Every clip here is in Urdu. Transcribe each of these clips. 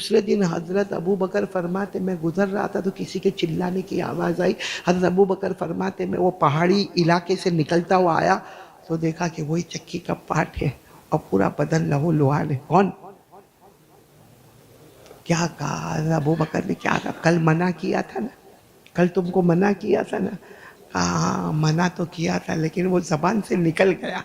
دوسرے دن حضرت ابو بکر فرماتے میں گزر رہا تھا تو کسی کے چلانے کی آواز آئی. حضرت ابو بکر فرماتے میں وہ پہاڑی علاقے سے نکلتا ہوا آیا تو دیکھا کہ وہی چکی کا پاٹ ہے اور پورا بدن لہو لہان ہے. کون؟ کیا کہا حضرت ابو بکر نے؟ کیا کہا؟ کل منع کیا تھا نا، کل تم کو منع کیا تھا نا. ہاں منع تو کیا تھا لیکن وہ زبان سے نکل گیا.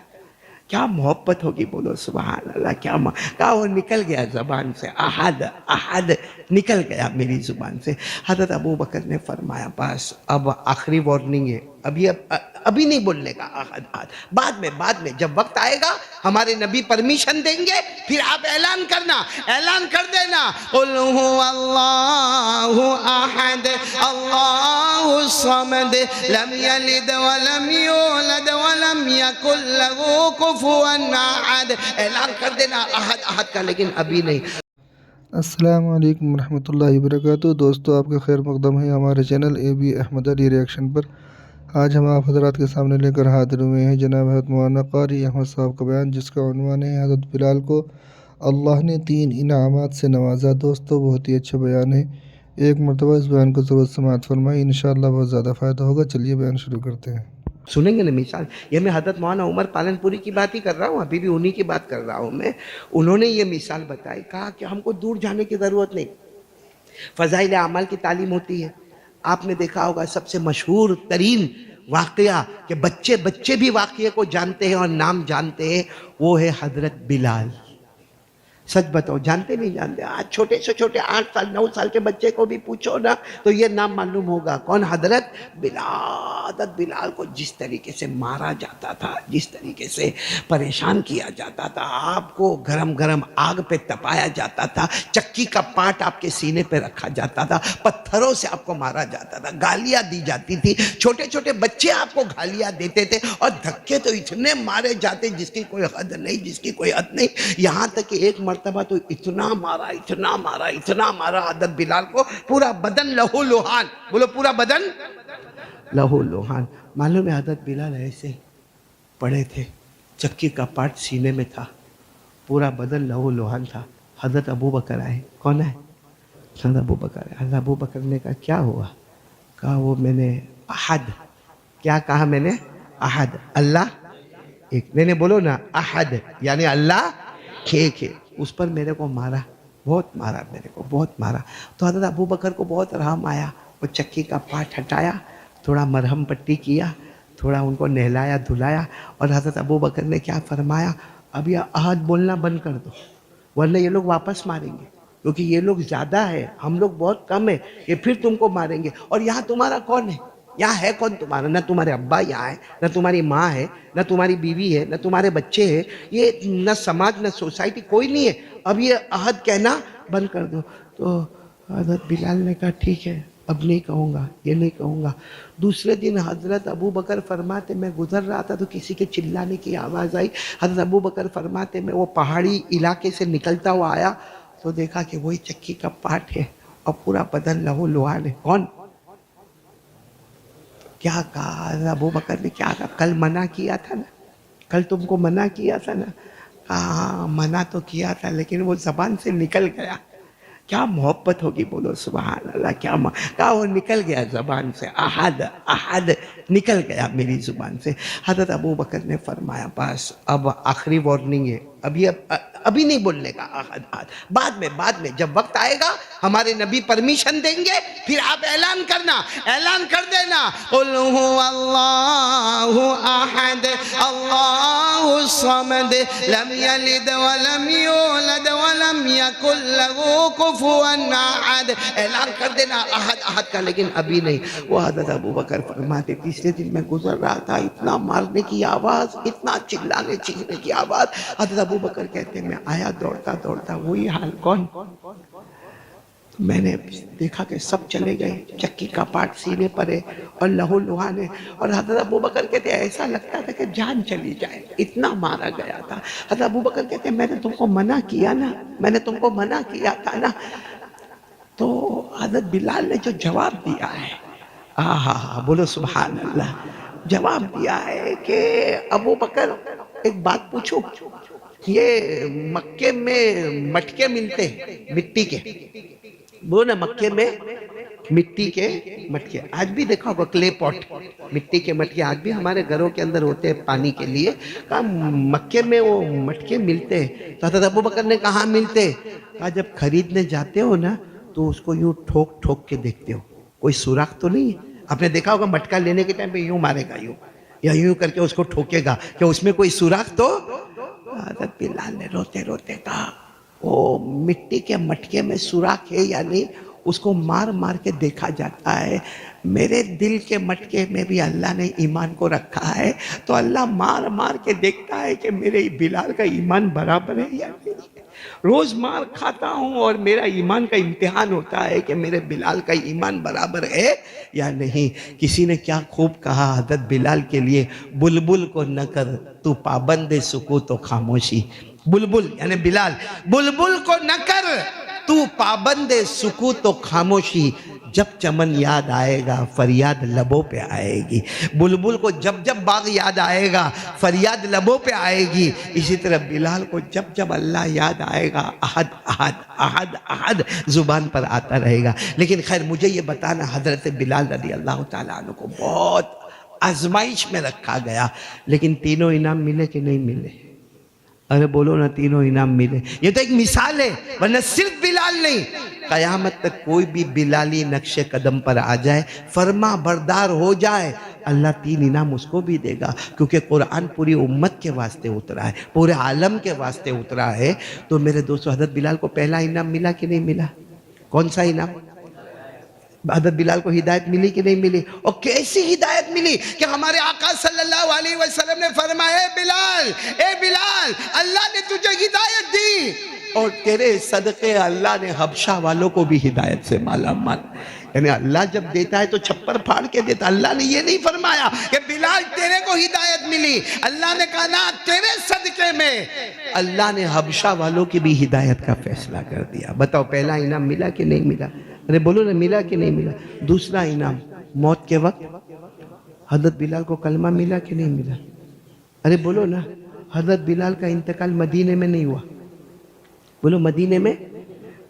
کیا محبت ہوگی، بولو سبحان اللہ. کہا وہ نکل گیا زبان سے، احد احد نکل گیا میری زبان سے. حضرت ابو بکر نے فرمایا بس اب آخری وارننگ ہے، ابھی نہیں بولنے کا احد احد، بعد میں جب وقت آئے گا ہمارے نبی پرمیشن دیں گے پھر آپ اعلان کرنا، اعلان کر دینا قل هو اللہ احد اللہ الصمد لم یلد ولم یولد ولم یکن له کفوا احد. اعلان کر دینا احد احد کا، لیکن ابھی نہیں. السلام علیکم ورحمۃ اللہ وبرکاتہ. دوستو آپ کا خیر مقدم ہے ہمارے channel A B Ahmed Ali reaction پر. آج ہم آپ حضرات کے سامنے لے کر حاضر ہوئے ہیں جناب حضرت مولانا قاری احمد صاحب کا بیان، جس کا عنوان ہے حضرت بلال کو اللہ نے 3 انعامات سے نوازا. دوستو بہت ہی اچھا بیان ہے، ایک مرتبہ اس بیان کو ضرور سماعت فرمائیں، انشاءاللہ بہت زیادہ فائدہ ہوگا. چلیے بیان شروع کرتے ہیں. سنیں گے نا مثال. یہ میں حضرت مولانا عمر پالن پوری کی بات ہی کر رہا ہوں، ابھی بھی انہی کی بات کر رہا ہوں میں. انہوں نے یہ مثال بتائی، کہا کہ ہم کو دور جانے کی ضرورت نہیں، فضائل اعمال کی تعلیم ہوتی ہے. آپ نے دیکھا ہوگا سب سے مشہور ترین واقعہ کہ بچے بھی واقعے کو جانتے ہیں اور نام جانتے ہیں، وہ ہے حضرت بلال. سچ بتاؤ جانتے نہیں جانتے؟ آج چھوٹے سے چھوٹے 8 سال 9 سال کے بچے کو بھی پوچھو نا تو یہ نام معلوم ہوگا. کون؟ حضرت بلال. حضرت بلال کو جس طریقے سے مارا جاتا تھا، جس طریقے سے پریشان کیا جاتا تھا، آپ کو گرم گرم آگ پہ تپایا جاتا تھا، چکی کا پاٹ آپ کے سینے پہ رکھا جاتا تھا، پتھروں سے آپ کو مارا جاتا تھا، گالیاں دی جاتی تھی، چھوٹے چھوٹے بچے آپ کو گالیاں دیتے تھے اور دھکے تو اتنے مارے جاتے جس کی کوئی حد نہیں، جس کی کوئی حد نہیں. یہاں تک کہ ایک مرتبہ تو اتنا مارا حضرت بلال کو پورا بدن لہو لوہان. بولو پورا بدن لہو لوہان. معلوم ہے حضرت بلال ایسے پڑے تھے، چکی کا پاٹ سینے میں تھا، پورا بدن لہو لوہان تھا. حضرت ابو بکر آئے. کون ہے؟ حضرت ابو بکر آئے. حضرت ابو بکر نے کہا کیا ہوا؟ کہا وہ میں نے احد. کیا کہا میں نے؟ احد. اللہ ایک. میں نے بولو نا احد یعنی اللہ ایک ہے. اس پر میرے کو مارا، بہت مارا، میرے کو بہت مارا. تو حضرت ابو بکر کو بہت رحم آیا، وہ چکی کا پاٹ ہٹایا، تھوڑا مرہم پٹی کیا، تھوڑا ان کو نہلایا دھلایا، اور حضرت ابو بکر نے کیا فرمایا؟ اب یہ احد بولنا بند کر دو ورنہ یہ لوگ واپس ماریں گے، کیونکہ یہ لوگ زیادہ ہے، ہم لوگ بہت کم ہیں، یہ پھر تم کو ماریں گے. اور یہاں تمہارا کون ہے؟ یہاں ہے کون تمہارا؟ نہ تمہارے ابا یہاں ہے، نہ تمہاری ماں ہے، نہ تمہاری بیوی ہے، نہ تمہارے بچے ہیں، یہ نہ سماج نہ سوسائٹی کوئی نہیں ہے. اب یہ عہد کہنا بند کر دو. تو حضرت بلال نے کہا ٹھیک ہے اب نہیں کہوں گا، یہ نہیں کہوں گا. دوسرے دن حضرت ابو بکر فرماتے میں گزر رہا تھا تو کسی کے چلانے کی آواز آئی. حضرت ابو بکر فرماتے میں وہ پہاڑی علاقے سے نکلتا ہوا آیا تو دیکھا کہ وہی چکی کا پاٹ ہے اور پورا بدن لہو لہان ہے. کون؟ کیا کہا حضرت ابو بکر نے؟ کیا کہا؟ کل منع کیا تھا نا، کل تم کو منع کیا تھا نا. ہاں منع تو کیا تھا لیکن وہ زبان سے نکل گیا. کیا محبت ہوگی، بولو سبحان اللہ. کہا وہ نکل گیا زبان سے، احد احد نکل گیا میری زبان سے. حضرت ابو بکر نے فرمایا بس اب آخری وارننگ ہے، ابھی نہیں بولنے کا احد احد، بعد میں جب وقت آئے گا ہمارے نبی پرمیشن دیں گے پھر آپ اعلان کرنا، اعلان کر دینا قل هو اللہ احد اللہ الصمد لم یلد ولم یولد ولم یکن له کفوا احد. اعلان کر دینا احد احد کا، لیکن ابھی نہیں. وہ حضرت ابو بکر فرماتے تیسرے دن میں گزر رہا تھا، اتنا مارنے کی آواز، اتنا چلانے چیخنے کی آواز. حضرت ابو بکر کہتے ہیں میں آیا دوڑتا دوڑتا، وہی حال. کون؟ میں نے دیکھا کہ سب چلے گئے، چکی کا پاٹ سینے پر ہے اور لہو لہان ہے. اور حضرت ابو بکر کہتے ہیں ایسا لگتا تھا کہ جان چلی جائے، اتنا مارا گیا تھا. حضرت ابو بکر کہتے ہیں میں نے تم کو منع کیا نا، میں نے تم کو منع کیا تھا نا. تو حضرت بلال نے جو جواب دیا ہے، بولو سبحان اللہ، جواب دیا ہے کہ ابو بکر ایک بات پوچھو. یہ مکے میں مٹکے ملتے ہیں مٹی کے، وہ نا مکے میں مٹی کے مٹکے، آج بھی دیکھا ہوگا کلے پاٹ، مٹی کے مٹکے آج بھی ہمارے گھروں کے اندر ہوتے ہیں پانی کے لیے. کہا مکے میں وہ مٹکے ملتے ہیں. تو حضرت ابوبکر نے کہاں ملتے؟ کہا جب خریدنے جاتے ہو نا تو اس کو یوں ٹھوک ٹھوک کے دیکھتے ہو کوئی سوراخ تو نہیں ہے. آپ نے دیکھا ہوگا مٹکا لینے کے ٹائم پہ یوں مارے گا یوں یا یوں کر کے اس کو ٹھوکے گا کہ اس میں کوئی سوراخ تو. حضرت بلال نے روتے روتے کہا وہ مٹی کے مٹکے میں سوراخ ہے یا نہیں اس کو مار مار کے دیکھا جاتا ہے. میرے دل کے مٹکے میں بھی اللہ نے ایمان کو رکھا ہے تو اللہ مار مار کے دیکھتا ہے کہ میرے بلال کا ایمان برابر ہے یا نہیں. روز مار کھاتا ہوں اور میرا ایمان کا امتحان ہوتا ہے کہ میرے بلال کا ایمان برابر ہے یا نہیں. کسی نے کیا خوب کہا حضرت بلال کے لیے، بلبل کو نہ کر تو پابند سکوت و خاموشی. بلبل یعنی بلال، بلبل کو نہ کر تو پابند سکوت و خاموشی. جب چمن یاد آئے گا فریاد لبوں پہ آئے گی. بلبل کو جب جب باغ یاد آئے گا فریاد لبوں پہ آئے گی. اسی طرح بلال کو جب جب اللہ یاد آئے گا احد احد احد احد زبان پر آتا رہے گا. لیکن خیر مجھے یہ بتانا، حضرت بلال رضی اللہ تعالیٰ عنہ کو بہت آزمائش میں رکھا گیا، لیکن تینوں انعام ملے کہ نہیں ملے؟ ارے بولو نا، تینوں انعام ملے. یہ تو ایک مثال ہے، ورنہ صرف بلال نہیں، قیامت تک کوئی بھی بلالی نقش قدم پر آ جائے، فرما بردار ہو جائے، اللہ تین انعام اس کو بھی دے گا. کیونکہ قرآن پوری امت کے واسطے اترا ہے، پورے عالم کے واسطے اترا ہے. تو میرے دوستو، حضرت بلال کو پہلا انعام ملا کہ نہیں ملا؟ کون سا انعام؟ حضرت بلال کو ہدایت ملی کہ نہیں ملی؟ اور کیسی ہدایت ملی کہ ہمارے آقا صلی اللہ علیہ وسلم نے فرمایا، اے بلال اللہ نے تجھے ہدایت دی اور تیرے صدقے اللہ نے حبشہ والوں کو بھی ہدایت سے مالا مال. یعنی اللہ جب دیتا ہے تو چھپر پھاڑ کے دیتا. اللہ نے یہ نہیں فرمایا کہ بلال تیرے کو ہدایت ملی، اللہ نے کہا نا تیرے صدقے میں اللہ نے حبشہ والوں کی بھی ہدایت کا فیصلہ کر دیا. بتاؤ پہلا انعام ملا کہ نہیں ملا؟ ارے بولو نا، ملا کہ نہیں ملا؟ دوسرا انعام، موت کے وقت حضرت بلال کو کلمہ ملا کہ نہیں ملا؟ ارے بولو نا، حضرت بلال کا انتقال مدینے میں نہیں ہوا. بولو مدینے میں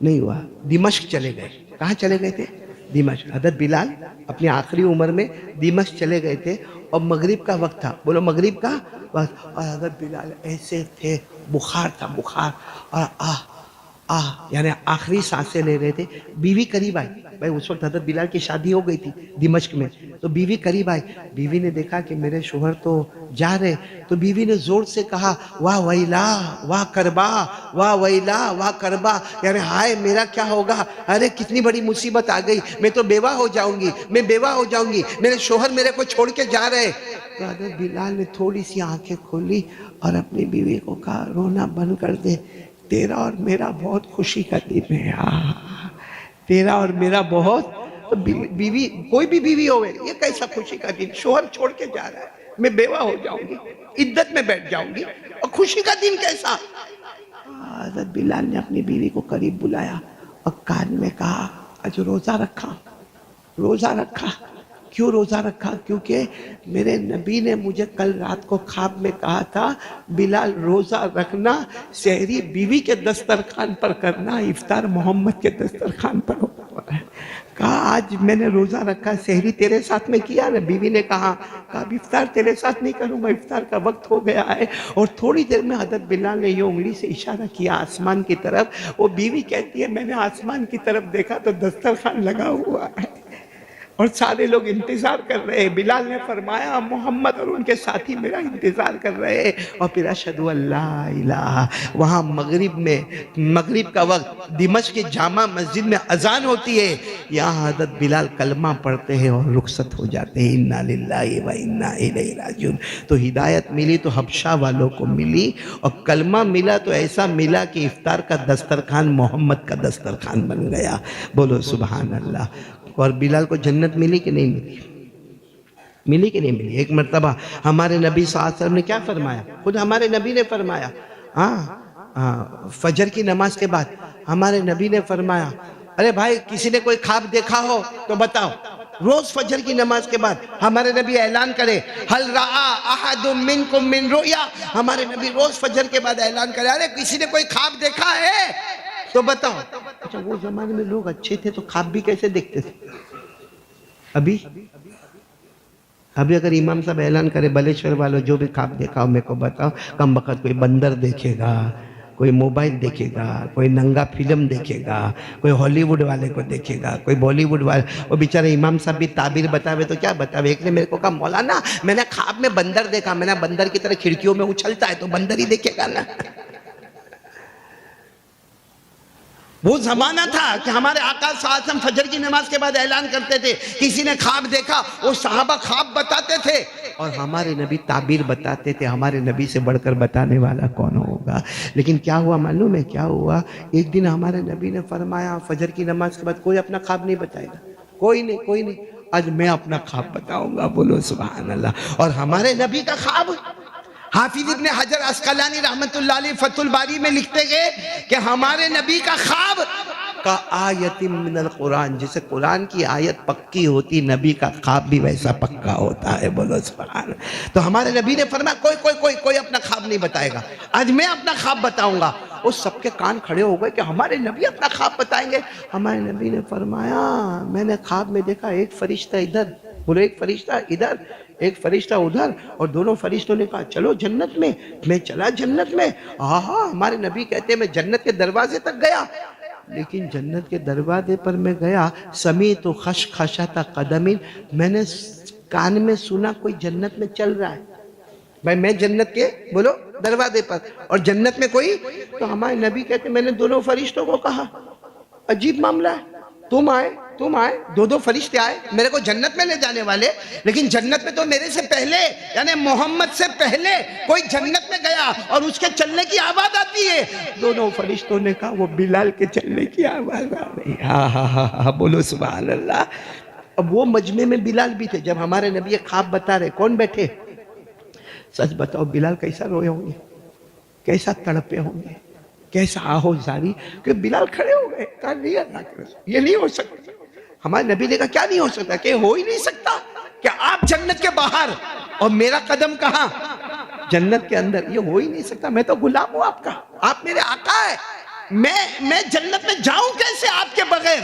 نہیں ہوا، دمشق چلے گئے. کہاں چلے گئے تھے؟ دمشق. حضرت بلال اپنی آخری عمر میں دمشق چلے گئے تھے اور مغرب کا وقت تھا. بولو مغرب کا وقت. اور حضرت بلال ایسے تھے، بخار تھا بخار، اور یعنی آخری سانسیں لے رہے تھے. بیوی قریب آئی. بھائی اس وقت حضرت بلال کی شادی ہو گئی تھی دمشق میں، تو بیوی قریب آئی. بیوی نے دیکھا کہ میرے شوہر تو جا رہے، تو بیوی نے زور سے کہا، واہ ویلا واہ کربا، واہ ویلا واہ کربا. یعنی ہائے میرا کیا ہوگا، ارے کتنی بڑی مصیبت آ گئی، میں تو بیوہ ہو جاؤں گی، میں بیوہ ہو جاؤں گی، میرے شوہر میرے کو چھوڑ کے جا رہے. تو حضرت بلال نے تھوڑی سی آنکھیں کھولی اور اپنی بیوی کو کہا، رونا بند کر دے، تیرا اور میرا بہت خوشی کا دن ہے. تیرا اور میرا بہت، بیوی کوئی بھی بیوی ہوئے، یہ کیسا خوشی کا دن، شوہر چھوڑ کے جا رہا ہے، میں بیوہ ہو جاؤں گی، عدت میں بیٹھ جاؤں گی، اور خوشی کا دن کیسا. حضرت بلال نے اپنی بیوی کو قریب بلایا اور کان میں کہا، آج روزہ رکھا. روزہ رکھا. کیوں روزہ رکھا؟ کیونکہ میرے نبی نے مجھے کل رات کو خواب میں کہا تھا، بلال روزہ رکھنا، سحری بیوی کے دسترخوان پر کرنا، افطار محمد کے دسترخوان پر ہوگا. کہا آج میں نے روزہ رکھا، سحری تیرے ساتھ میں کیا نا؟ بیوی نے کہا اب افطار تیرے ساتھ نہیں کروں گا، افطار کا وقت ہو گیا ہے. اور تھوڑی دیر میں حضرت بلال نے یہ انگلی سے اشارہ کیا آسمان کی طرف. وہ بیوی کہتی ہے، میں نے آسمان کی طرف دیکھا تو دسترخوان لگا ہوا ہے اور سارے لوگ انتظار کر رہے ہیں. بلال نے فرمایا، محمد اور ان کے ساتھی میرا انتظار کر رہے ہیں. اور پھر اشہد ان لا الہ، وہاں مغرب کا وقت دمشق کی جامع مسجد میں اذان ہوتی ہے، یہاں حضرت بلال کلمہ پڑھتے ہیں اور رخصت ہو جاتے ہیں. انا للہ و انا الیہ راجعون. تو ہدایت ملی تو حبشہ والوں کو ملی، اور کلمہ ملا تو ایسا ملا کہ افطار کا دسترخوان محمد کا دسترخوان بن گیا. بولو سبحان اللہ. اور بلال کو جنت ملی کہ نہیں ملی؟ ملی کہ نہیں ملی؟ ایک مرتبہ ہمارے نبی صلی اللہ علیہ وسلم نے کیا فرمایا؟ خود ہمارے نبی نے فرمایا، فجر کی نماز کے بعد ہمارے نبی نے فرمایا، ارے بھائی کسی نے کوئی خواب دیکھا ہو تو بتاؤ. روز فجر کی نماز کے بعد ہمارے نبی اعلان کرے حل رعا احد منکم من رؤیا، ہمارے نبی روز فجر کے بعد اعلان کرے ارے کسی نے کوئی خواب دیکھا ہے تو بتاؤ۔ اچھا وہ زمانے میں لوگ اچھے تھے تو خواب بھی کیسے دیکھتے تھے؟ ابھی اگر امام صاحب اعلان کرے بلیشور والوں جو بھی خواب دیکھا ہو میرے کو بتاؤ، کم وقت کوئی بندر دیکھے گا، کوئی موبائل دیکھے گا، کوئی ننگا فلم دیکھے گا، کوئی ہالی ووڈ والے کو دیکھے گا، کوئی بالی ووڈ والے، وہ بیچارے امام صاحب بھی تعبیر بتاوے تو کیا بتاوے۔ ایک نے میرے کو کہا مولانا میں نے خواب میں بندر دیکھا، میں نے بندر کی طرح کھڑکیوں میں اچھلتا ہے تو بندر ہی دیکھے گا نا۔ وہ زمانہ تھا کہ ہمارے آقا صلی اللہ علیہ وسلم فجر کی نماز کے بعد اعلان کرتے تھے کسی نے خواب دیکھا، وہ صحابہ خواب بتاتے تھے اور ہمارے نبی تعبیر بتاتے تھے۔ ہمارے نبی سے بڑھ کر بتانے والا کون ہوگا؟ لیکن کیا ہوا معلوم ہے کیا ہوا؟ ایک دن ہمارے نبی نے فرمایا فجر کی نماز کے بعد کوئی اپنا خواب نہیں بتائے گا، کوئی نہیں، آج میں اپنا خواب بتاؤں گا، بولو سبحان اللہ۔ اور ہمارے نبی کا خواب، حافظ ابن حجر عسقلانی رحمت اللہ علیہ فتح الباری میں لکھتے گئے کہ ہمارے نبی کا خواب کا آیت من القرآن، جسے قرآن کی آیت پکی ہوتی نبی کا خواب بھی ویسا پکا ہوتا ہے، بولو سبحان۔ تو ہمارے نبی نے فرمایا کوئی اپنا خواب نہیں بتائے گا، آج میں اپنا خواب بتاؤں گا۔ اس سب کے کان کھڑے ہو گئے کہ ہمارے نبی اپنا خواب بتائیں گے۔ ہمارے نبی نے فرمایا میں نے خواب میں دیکھا ایک فرشتہ ادھر، بولو ایک فرشتہ ادھر ایک فرشتہ ادھر، اور دونوں فرشتوں نے کہا چلو جنت میں۔ میں چلا جنت میں، ہمارے نبی کہتے ہیں میں جنت کے دروازے تک گیا، لیکن جنت کے دروازے پر میں گیا سمیت خشخشۃ قدم، میں نے کان میں سنا کوئی جنت میں چل رہا ہے۔ بھائی میں جنت کے بولو دروازے پر اور جنت میں کوئی، تو ہمارے نبی کہتے میں نے دونوں فرشتوں کو کہا عجیب معاملہ ہے، تم آئے دو فرشتے آئے میرے کو جنت میں لے جانے والے، لیکن جنت میں تو میرے سے پہلے یعنی محمد سے پہلے کوئی جنت میں گیا اور اس کے چلنے کی آواز آتی ہے۔ دونوں فرشتوں نے کہا وہ بلال کے چلنے کی آواز آ رہی ہے۔ ہاں بولو سبحان اللہ۔ اب وہ مجمع میں بلال بھی تھے جب ہمارے نبی خواب بتا رہے، کون بیٹھے؟ سچ بتاؤ بلال کیسا روئے ہوں گے، کیسا تڑپے ہوں گے، کیسا آہو زاری، کہ بلال کھڑے ہو گئے، کہا نہیں اللہ کے رسول یہ نہیں ہو سکتا۔ ہمارے نبی نے کہا کیا نہیں ہو سکتا؟ کہ ہو ہی نہیں سکتا کہ آپ جنت کے باہر اور میرا قدم کہاں؟ جنت کے اندر، یہ ہو ہی نہیں سکتا، میں تو غلام ہوں آپ کا، آپ میرے آقا ہے، میں جنت میں جاؤں کیسے آپ کے بغیر؟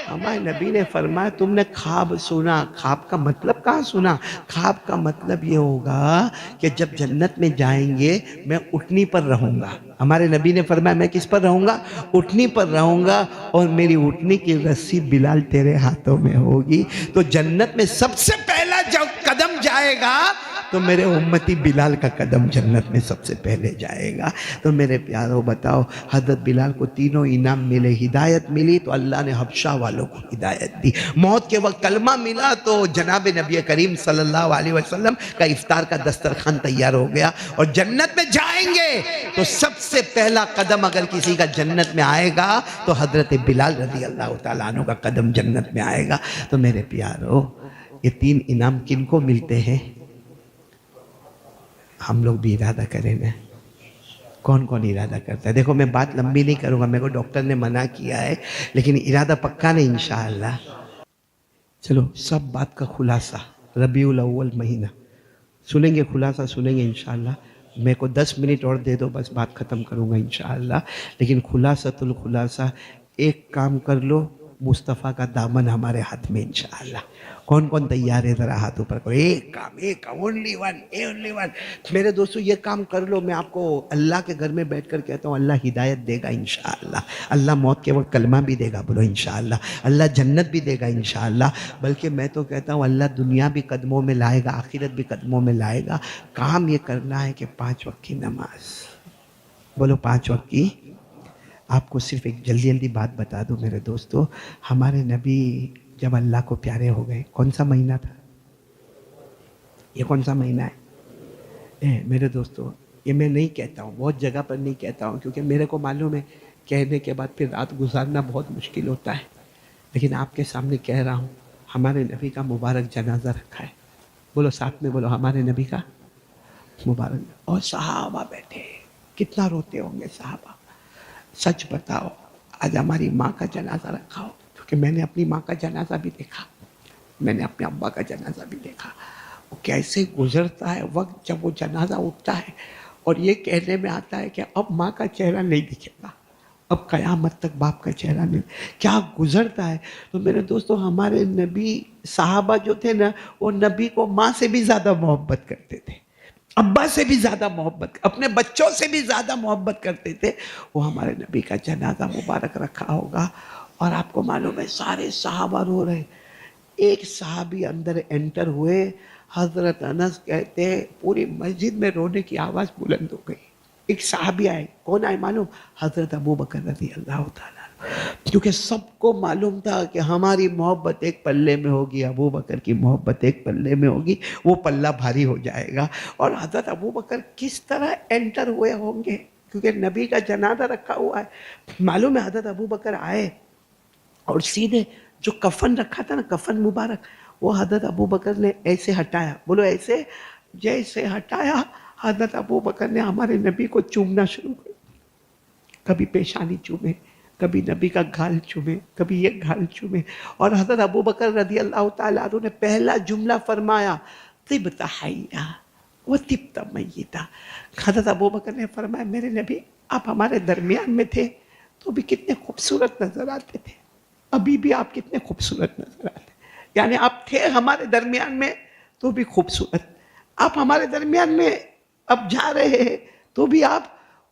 ہمارے نبی نے فرمایا تم نے خواب سنا، خواب کا مطلب کہاں سنا؟ خواب کا مطلب یہ ہوگا کہ جب جنت میں جائیں گے میں اٹھنی پر رہوں گا۔ ہمارے نبی نے فرمایا میں کس پر رہوں گا؟ اٹھنی پر رہوں گا، اور میری اٹھنی کی رسی بلال تیرے ہاتھوں میں ہوگی، تو جنت میں سب سے پہلا جب قدم جائے گا تو میرے امتی بلال کا قدم جنت میں سب سے پہلے جائے گا۔ تو میرے پیاروں بتاؤ حضرت بلال کو تینوں انعام ملے، ہدایت ملی تو اللہ نے حبشہ والوں کو ہدایت دی، موت کے وقت کلمہ ملا تو جناب نبی کریم صلی اللہ علیہ وسلم کا افطار کا دسترخوان تیار ہو گیا، اور جنت میں جائیں گے تو سب سے پہلا قدم اگر کسی کا جنت میں آئے گا تو حضرت بلال رضی اللہ تعالیٰ عنہ کا قدم جنت میں آئے گا۔ تو میرے پیاروں یہ تین انعام کن کو ملتے ہیں؟ ہم لوگ بھی ارادہ کریں نا، کون ارادہ کرتا ہے؟ دیکھو میں بات لمبی نہیں کروں گا، میرے کو ڈاکٹر نے منع کیا ہے، لیکن ارادہ پکا نہیں انشاءاللہ۔ چلو سب بات کا خلاصہ ربیع الاول مہینہ سنیں گے، خلاصہ سنیں گے انشاءاللہ۔ میرے کو 10 منٹ اور دے دو بس بات ختم کروں گا انشاءاللہ، لیکن خلاصۃ الخلاصہ ایک کام کر لو، مصطفیٰ کا دامن ہمارے ہاتھ میں انشاءاللہ۔ کون تیار ہے ذرا ہاتھ اوپر کرو، ایک کام اونلی ون۔ میرے دوستو یہ کام کر لو، میں آپ کو اللہ کے گھر میں بیٹھ کر کہتا ہوں اللہ ہدایت دے گا انشاءاللہ، اللہ موت کے وقت کلمہ بھی دے گا، بولو انشاءاللہ، اللہ جنت بھی دے گا انشاءاللہ، بلکہ میں تو کہتا ہوں اللہ دنیا بھی قدموں میں لائے گا، آخرت بھی قدموں میں لائے گا۔ کام یہ کرنا ہے کہ 5 وقت کی نماز، بولو 5 وقت کی۔ آپ کو صرف ایک جلدی بات بتا دوں میرے دوستو، ہمارے نبی جب اللہ کو پیارے ہو گئے، کون سا مہینہ تھا یہ؟ کون سا مہینہ ہے میرے دوستو؟ یہ میں نہیں کہتا ہوں، بہت جگہ پر نہیں کہتا ہوں، کیونکہ میرے کو معلوم ہے کہنے کے بعد پھر رات گزارنا بہت مشکل ہوتا ہے، لیکن آپ کے سامنے کہہ رہا ہوں ہمارے نبی کا مبارک جنازہ رکھا ہے، بولو ساتھ میں بولو ہمارے نبی کا مبارک، اور صحابہ بیٹھے، کتنا روتے ہوں گے صحابہ۔ سچ بتاؤ آج ہماری ماں کا جنازہ رکھا ہو، کیونکہ میں نے اپنی ماں کا جنازہ بھی دیکھا، میں نے اپنے ابا کا جنازہ بھی دیکھا، وہ کیسے گزرتا ہے وقت جب وہ جنازہ اٹھتا ہے اور یہ کہنے میں آتا ہے کہ اب ماں کا چہرہ نہیں دکھے گا، اب قیامت تک باپ کا چہرہ نہیں، کیا گزرتا ہے۔ تو میرے دوستو، ہمارے نبی صحابہ جو تھے نا، وہ نبی کو ماں سے بھی زیادہ محبت کرتے تھے، ابا سے بھی زیادہ محبت، اپنے بچوں سے بھی زیادہ محبت کرتے تھے۔ وہ ہمارے نبی کا جنازہ مبارک رکھا ہوگا اور آپ کو معلوم ہے سارے صحابہ رو رہے، ایک صحابی اندر انٹر ہوئے، حضرت انس کہتے پوری مسجد میں رونے کی آواز بلند ہو گئی۔ ایک صحابی آئے، کون آئے معلوم؟ حضرت ابو بکر رضی اللہ تعالیٰ، کیونکہ سب کو معلوم تھا کہ ہماری محبت ایک پلے میں ہوگی، ابو بکر کی محبت ایک پلے میں ہوگی، وہ پلہ بھاری ہو جائے گا۔ اور حضرت ابو بکر کس طرح انٹر ہوئے ہوں گے، کیونکہ نبی کا جنازہ رکھا ہوا ہے۔ معلوم ہے حضرت ابو بکر آئے اور سیدھے جو کفن رکھا تھا نا، کفن مبارک، وہ حضرت ابو بکر نے ایسے ہٹایا، بولو ایسے، جیسے ہٹایا حضرت ابو بکر نے ہمارے نبی کو چومنا شروع کر، کبھی پیشانی چومے، کبھی نبی کا گال چومے، کبھی یہ گال چومے۔ اور حضرت ابو بکر رضی اللہ تعالیٰ عنہ نے پہلا جملہ فرمایا، طبت حیا و طبت میتا۔ حضرت ابو بکر نے فرمایا، میرے نبی آپ ہمارے درمیان میں تھے تو بھی کتنے خوبصورت نظر آتے تھے، ابھی بھی آپ کتنے خوبصورت نظر آتے، یعنی آپ تھے ہمارے درمیان میں تو بھی خوبصورت، آپ ہمارے درمیان میں اب جا رہے ہیں تو بھی آپ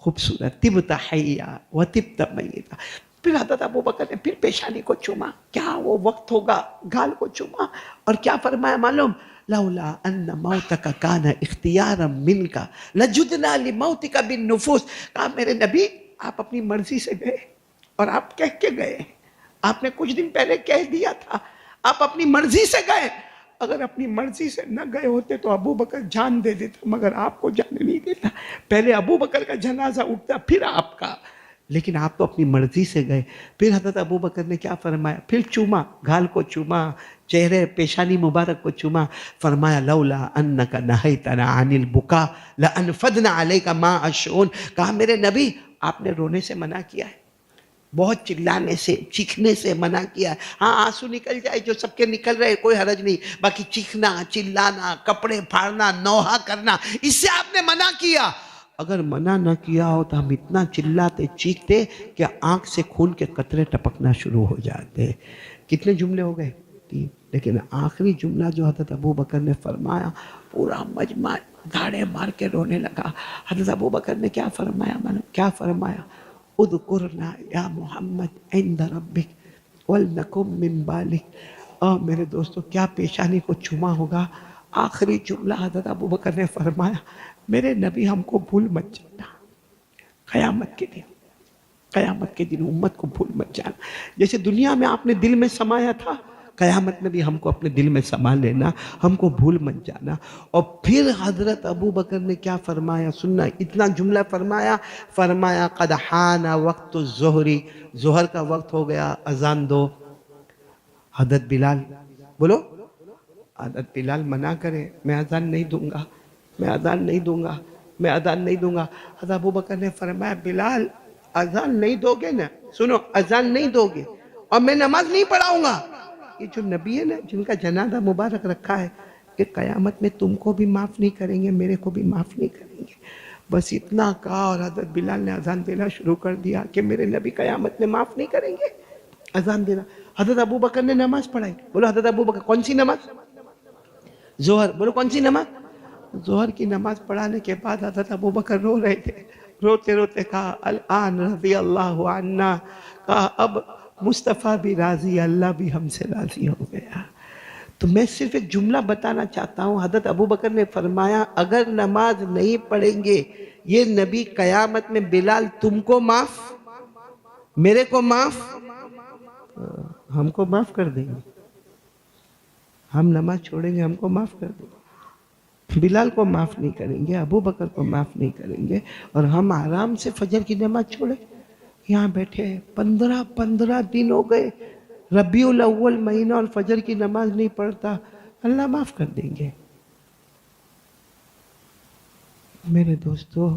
خوبصورت، طبت حیا و طبت میتا۔ پھر حضرت ابو بکر نے پھر پیشانی کو چوما، کیا وہ وقت ہوگا، گال کو چوما، اور کیا فرمایا معلوم؟ لولا ان موتک کان اختیارا منک لجدنا لموتک بالنفوس۔ کہا میرے نبی آپ اپنی مرضی سے گئے اور آپ کہہ کے گئے، آپ نے کچھ دن پہلے کہہ دیا تھا، آپ اپنی مرضی سے گئے، اگر اپنی مرضی سے نہ گئے ہوتے تو ابو بکر جان دے دیتا، مگر آپ کو جانے نہیں دیتا، پہلے ابو بکر کا جنازہ اٹھتا پھر آپ کا، لیکن آپ تو اپنی مرضی سے گئے۔ پھر حضرت ابو بکر نے کیا فرمایا؟ پھر چوما، گال کو چوما، چہرے پیشانی مبارک کو چوما، فرمایا لولا انک نہیتنا عن البکا لانفدنا علیک ماء الشؤون۔ کہا میرے نبی آپ نے رونے سے منع کیا ہے، بہت چلانے سے چیخنے سے منع کیا ہے، ہاں آنسو نکل جائے جو سب کے نکل رہے کوئی حرج نہیں، باقی چیخنا، چلانا، کپڑے پھاڑنا، نوحہ کرنا، اس سے آپ نے منع کیا۔ اگر منع نہ کیا ہو تو ہم اتنا چلاتے چیختے کہ آنکھ سے خون کے قطرے ٹپکنا شروع ہو جاتے۔ کتنے جملے ہو گئے؟ 3۔ لیکن آخری جملہ جو حضرت ابو بکر نے فرمایا، پورا مجمع دھاڑے مار کے رونے لگا۔ حضرت ابو بکر نے کیا فرمایا؟ کیا فرمایا؟ اذکرنا یا محمد عند ربک ولنکم من بالک۔ میرے دوستو کیا پیشانی کو چوما ہوگا؟ آخری جملہ حضرت ابو بکر نے فرمایا، میرے نبی ہم کو بھول مت جانا، قیامت کے دن، قیامت کے دن امت کو بھول مت جانا، جیسے دنیا میں آپ نے دل میں سمایا تھا، قیامت میں بھی ہم کو اپنے دل میں سما لینا، ہم کو بھول مت جانا۔ اور پھر حضرت ابو بکر نے کیا فرمایا؟ سننا، اتنا جملہ فرمایا، فرمایا قد حان وقت الظہر، ظہر کا وقت ہو گیا، اذان دو۔ حضرت بلال، بولو، حضرت بلال منع کرے، میں اذان نہیں دوں گا، میں اذان نہیں دوں گا، میں اذان نہیں دوں گا۔ حضرت ابو بکر نے فرمایا بلال اذان نہیں دو گے نا، سنو، اذان نہیں دو گے اور میں نماز نہیں پڑھاؤں گا، یہ جو نبی ہے نا جن کا جنازہ مبارک رکھا ہے، کہ قیامت میں تم کو بھی معاف نہیں کریں گے، میرے کو بھی معاف نہیں کریں گے۔ بس اتنا کہا اور حضرت بلال نے اذان دینا شروع کر دیا کہ میرے نبی قیامت میں معاف نہیں کریں گے، اذان دینا۔ حضرت ابو بکر نے نماز پڑھائی، بولو حضرت ابو بکر، کون سی نماز؟ ظہر، بولو کون سی نماز؟ ظہر کی نماز پڑھانے کے بعد حضرت ابو بکر رو رہے تھے، روتے روتے کہا الان رضی اللہ عنا، کہا اب مصطفیٰ بھی راضی، اللہ بھی ہم سے راضی ہو گیا۔ تو میں صرف ایک جملہ بتانا چاہتا ہوں، حضرت ابو بکر نے فرمایا اگر نماز نہیں پڑھیں گے یہ نبی قیامت میں بلال تم کو معاف، میرے کو معاف، ہم کو معاف کر دیں گے، ہم نماز چھوڑیں گے ہم کو معاف کر دیں گے، بلال کو معاف نہیں کریں گے، ابو بکر کو معاف نہیں کریں گے، اور ہم آرام سے فجر کی نماز چھوڑیں، یہاں بیٹھے 15 دن ہو گئے، ربیع الاول مہینہ اور فجر کی نماز نہیں پڑھتا، اللہ معاف کر دیں گے۔ میرے دوستو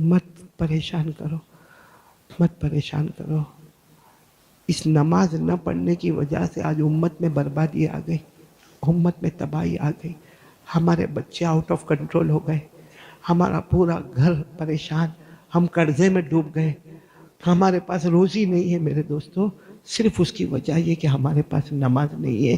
مت پریشان کرو، مت پریشان کرو، اس نماز نہ پڑھنے کی وجہ سے آج امت میں بربادی آ گئی، امت میں تباہی آ گئی، ہمارے بچے آؤٹ آف کنٹرول ہو گئے، ہمارا پورا گھر پریشان، ہم قرضے میں ڈوب گئے، ہمارے پاس روزی نہیں ہے میرے دوستوں، صرف اس کی وجہ یہ کہ ہمارے پاس نماز نہیں ہے۔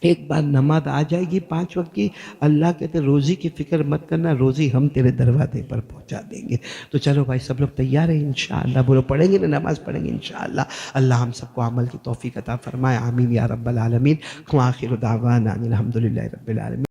ایک بار نماز آ جائے گی 5 وقت کی، اللہ کہتے روزی کی فکر مت کرنا، روزی ہم تیرے دروازے پر پہنچا دیں گے۔ تو چلو بھائی سب لوگ تیار ہیں انشاءاللہ، بولو پڑھیں گے نا، نماز پڑھیں گے انشاءاللہ۔ اللہ ہم سب کو عمل کی توفیق عطا فرمائے، آمین یا رب العالمین۔ وآخر دعوانا الحمدللہ رب العالمین۔